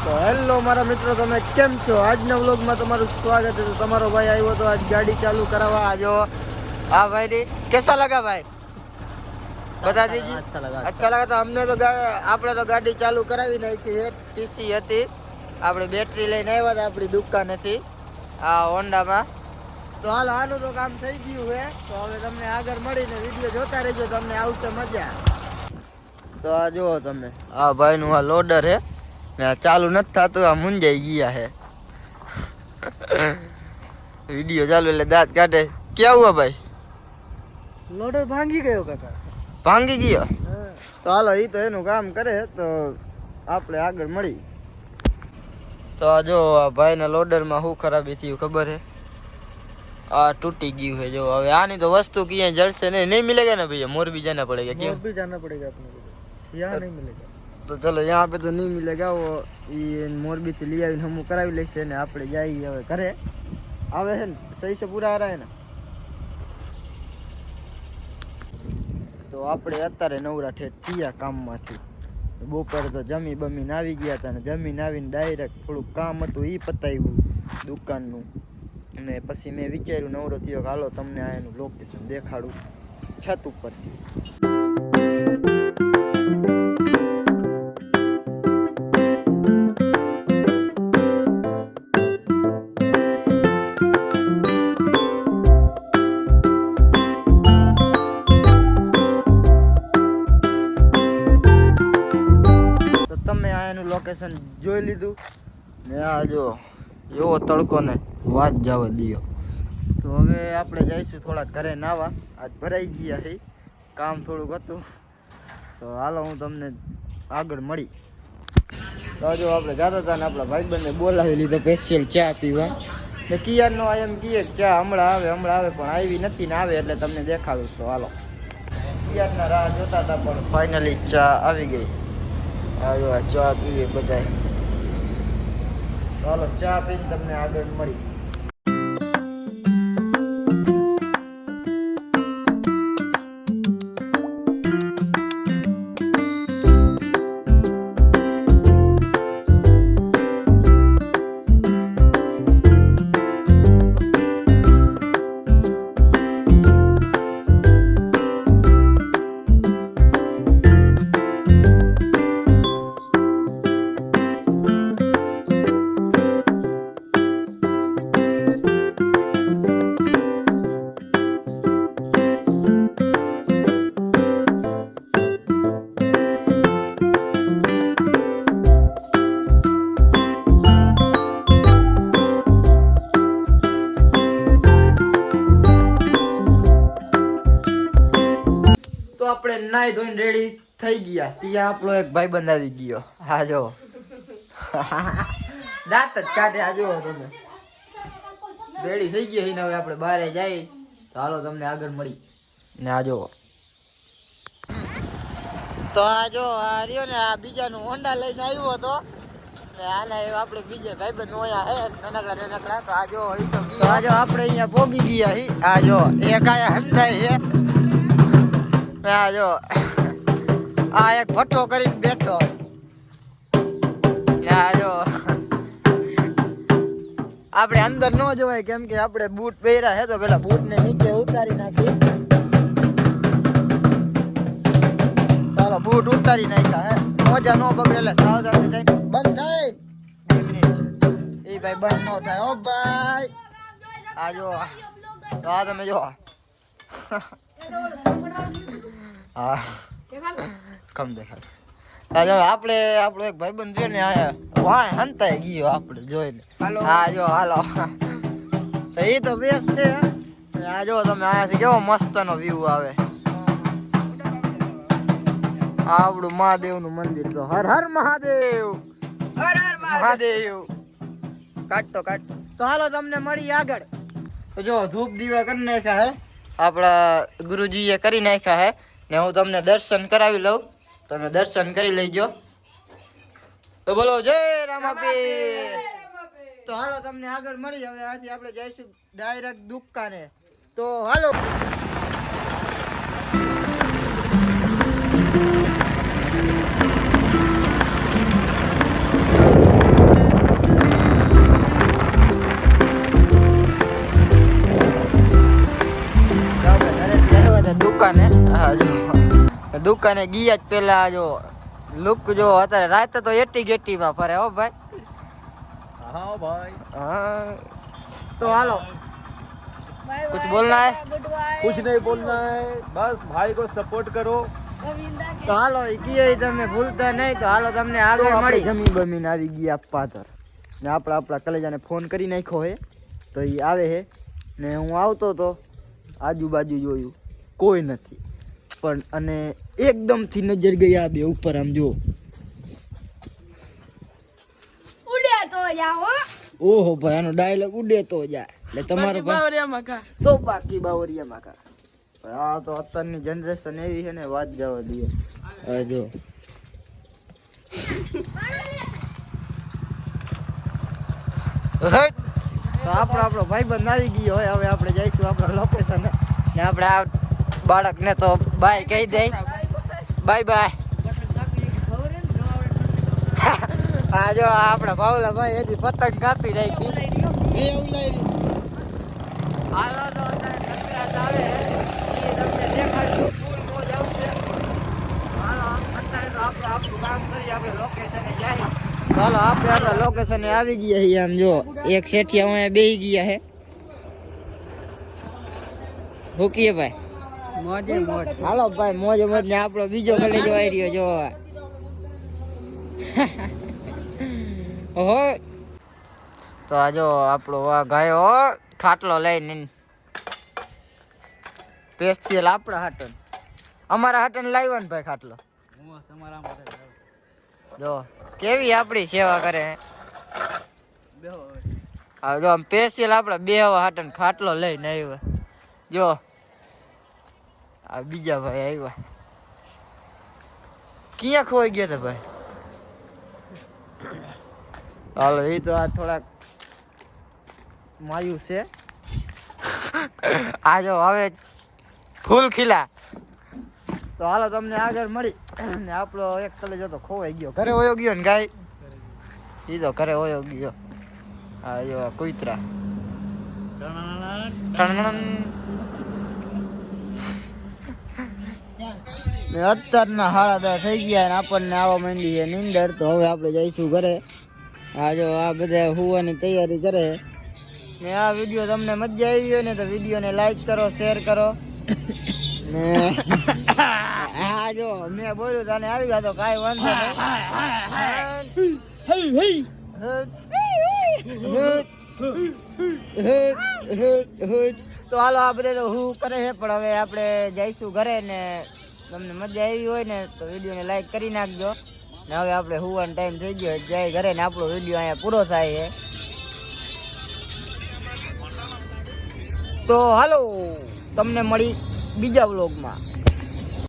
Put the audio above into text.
તો હેલો મારા મિત્રો, તમે કેમ છો? આજના વ્લોગમાં તમારું સ્વાગત છે. તમારો ભાઈ આવ્યો તો આજ ગાડી ચાલુ કરાવવા. આજો हाँ भाई दी कैसा लगा भाई बता दीजिए। अच्छा लगा तो हमने तो આપણે તો ગાડી ચાલુ કરાવી નાખી છે. ટીસી હતી, આપણે બેટરી લઈને આવ્યા હતા આપણી દુકાનેથી આ હોન્ડામાં. તો હાલ આનું તો કામ થઈ ગયું છે. તો હવે તમને આગળ મળીને વિડીયો જોતા રહેજો, તમને આવશે મજા. તો આ જુઓ તમે, આ ભાઈનું આ લોડર છે ને ચાલુ નથી થતું, આ મુંજાઈ ગયા છે. વિડીયો ચાલુ એટલે દાંત કાઢે. क्या हुआ भाई? लोडर भांगी गयो काका. भांगी गयो? तो हालो ई तो एनु काम करे तो આપણે આગળ મળી. તો આ જો આ ભાઈના લોડરમાં શું ખરાબી થયું ખબર है? आ टूटी गયું है. जो હવે આની તો વસ્તુ ક્યાં જડશે नहीं मिलेगा ना भैया, मोरबी जाना पड़ेगा. क्यों? मोरबी जाना पड़ेगा अपने को, यहाँ नहीं मिलेगा. तो चलो यहाँ पे तो नहीं मिलेगा. वो ये मोरबी से ले आવીને હમું કરાવી લેશે ને આપણે જઈએ હવે ઘરે. આવે છે ને સહી से पूरा आ रहा है ना? તો આપણે અત્યારે નવરા ઠેઠ થયા કામમાંથી. બપોરે તો જમી બમીને આવી ગયા હતા ને જમીને આવીને ડાયરેક્ટ થોડુંક કામ હતું એ પતાવ્યું દુકાનનું. અને પછી મેં વિચાર્યું નવરો થયો કે હાલો તમને આ એનું લોકેશન દેખાડું છત ઉપરથી. લોકેશન જોઈ લીધું ને આ જો એવો તડકો ને વાત જવા દિયો. તો હવે આપણે જઈશું થોડા ઘરે નાવા. આજ ભરાઈ ગયા છે, કામ થોડુંક હતું. તો હાલો હું તમને આગળ મળી. તો જો આપણે જતા હતા ને આપણા ભાઈબંધને બોલાવી લીધો સ્પેશિયલ ચા પીવા. ને કિયારનો એમ કહે ચા હમણાં આવે પણ આવી નથી ને આવે એટલે તમને દેખાડું. તો હાલો કિયારના રાહ જોતા હતા પણ ફાઇનલી ચા આવી ગઈ. આજો આ ચા પીવે બધાય. ચાલો ચા પીને તમને આગળ મળી. આપણે નાઈ ધોઈને રેડી થઈ ગયા. ત્યાં આપણો એક ભાઈબંધ આવી ગયો. હા જો દાંત જ કાઢે. આ જો તમે રેડી થઈ ગયા ને હવે આપણે બહાર જઈએ. તો હાલો તમને આગળ મળી. ને આ જો તો આ જો આ રહ્યો ને આ બીજાનું હોન્ડા લઈને આવ્યો હતો ને આના આપણે બીજે ભાઈબંધ અહીંયા હે નાનકડા. તો આ જો એ તો ગયો. આ જો આપણે અહીંયા પોગી ગયા હી. આ જો એક આયા હંધાય છે. આ જો આ એક ભઠ્ઠો કરીને બેઠો. આ જો આપણે અંદર ન જવાય કેમ કે આપણે બૂટ પહેર્યા છે. તો પેલા બૂટ ને નીચે ઉતારી નાખી. ચાલો બૂટ ઉતારી નાખ્યા હે. મોજા નો બગડે એટલે સાવધાની થાય. બંધ થાય એ ભાઈ, બંધ ન થાય. ઓ ભાઈ આ જો તો આ તમે જો હા કમ દેખાય. આપણે આપણો એક ભાઈબંધ રહ્યો ને વાહ હંતાઈ ગયો આપણે જોઈને. હા જો હાલો તો એ તો બેસ્ટ છે. આ જો તમે અહીંયાથી કેવો મસ્તનો વ્યૂ આવે. આપણું મહાદેવનું મંદિર. તો હર હર મહાદેવ, હર હર મહાદેવ. કાઢતો. તો હાલો તમને મળી આગળ. તો જો ધૂપ દીવા કરી નાખ્યા હે આપણા ગુરુજીએ કરી નાખ્યા હે ને હું તમને દર્શન કરાવી લઉં. તમે દર્શન કરી લેજો. તો બોલો જય રામાપીર. તો હાલો તમને આગળ મળી. હવે આથી આપણે જઈશું ડાયરેક્ટ દુકાને. તો હાલો દુકાને ગયા જ પેલા જો લુક જો અત્યારે રાતે તો એટી ગેટી માં ફરે હો ભાઈ. हाँ भाई हाँ तो हालो कुछ बोलना है? कुछ नहीं बोलना है, बस भाई को सपोर्ट करो. તો હાલો ઈ કીએ તમે ભૂલતા નહીં. તો હાલો તમને આગળ મળી જમી બમીને આવી ગયા પાતર ને આપણા કલેજાને ફોન કરી નાખ્યો હે તો ઈ આવે હે ને હું આવતો તો આજુબાજુ જોયું કોઈ નથી પણ અને એકદમ થી નજર ગઈ આ બે ઉપર આમ જો ઉડે તો જાઓ. ઓહો ભાઈ આનો ડાયલોગ ઉડે તો જાય એટલે તમારો બાવરિયામાં કા તો બાકી બાવરિયામાં કા. આ તો અત્યારની જનરેશન એવી છે ને વાત જવા દઈએ. હવે જો તો આપણો ભાઈબંધ આવી ગયો હોય. હવે આપણે જઈશું આપણા લોકેશન ને આપણે આ બાળકને તો બાય કહી દઈ. Bye bye. આ જો આપણા ભાવલા ભાઈ હજી પતંગ કાપી નાખી. હાલો તો અત્યારે આવે તમને દેખાડશું. ફૂલ મોજ આવશે. હાલો અત્યારે તો આપણું કામ કરી આપણે લોકેશને જાય. હાલો આપણે આપણા લોકેશને આવી ગયા છીએ. આમ જો એક શેઠિયા અહીંયા બેહી ગયા હે. હુકીએ ભાઈ મોજે મોજ. હાલો ભાઈ મોજ મોજ ને આપણો બીજો કલેજો આવી રહ્યો જો. ઓહો તો આ જો આપણો આ ગાયો ખાટલો લઈને સ્પેશિયલ આપણા હાટન અમારા હાટન લાવ્યો ને ભાઈ ખાટલો. જો કેવી આપણી સેવા કરે. હા જો આમ સ્પેશિયલ આપણા બે હાટન ખાટલો લઈને આવ્યા. જો આ બીજા ભાઈ આવ્યા. ક્યાં ખોઈ ગયા હતા ભાઈ? હાલો એ તો આ થોડાક માયું છે. આ જો હવે ફૂલ ખીલા. તો હાલો તમને આગળ મળી ને આપણો એક કલેજ હતો ખોવાઈ ગયો. ઘરે વયો ગયો ને ગાય એ તો ઘરે વયો ગયો. હા જો કુતરા અત્યારના 10:30 થઈ ગયા ને આપણને આવવા માંડી છે નીંદર. તો હવે આપણે જઈશું ઘરે. આ જો આ બધા હુવાની તૈયારી કરે ને. આ વિડીયો તમને મજા આવી હોય ને તો વિડીયોને લાઈક કરો, શેર કરો ને આ જો મેં બોલ્યું તને આવી ગયા તો કાંઈ વાંધો નહીં. તો હાલો આ બધા તો હું કરે છે પણ હવે આપણે જઈશું ઘરે ને તમને મજા આવી હોય ને તો વિડીયોને લાઈક કરી નાખજો ને હવે આપણે હુવાનો ટાઈમ થઈ ગયો જાય ઘરે ને આપણો વિડીયો અહીંયા પૂરો થાય છે. તો હાલો તમને મળી બીજા વ્લોગમાં.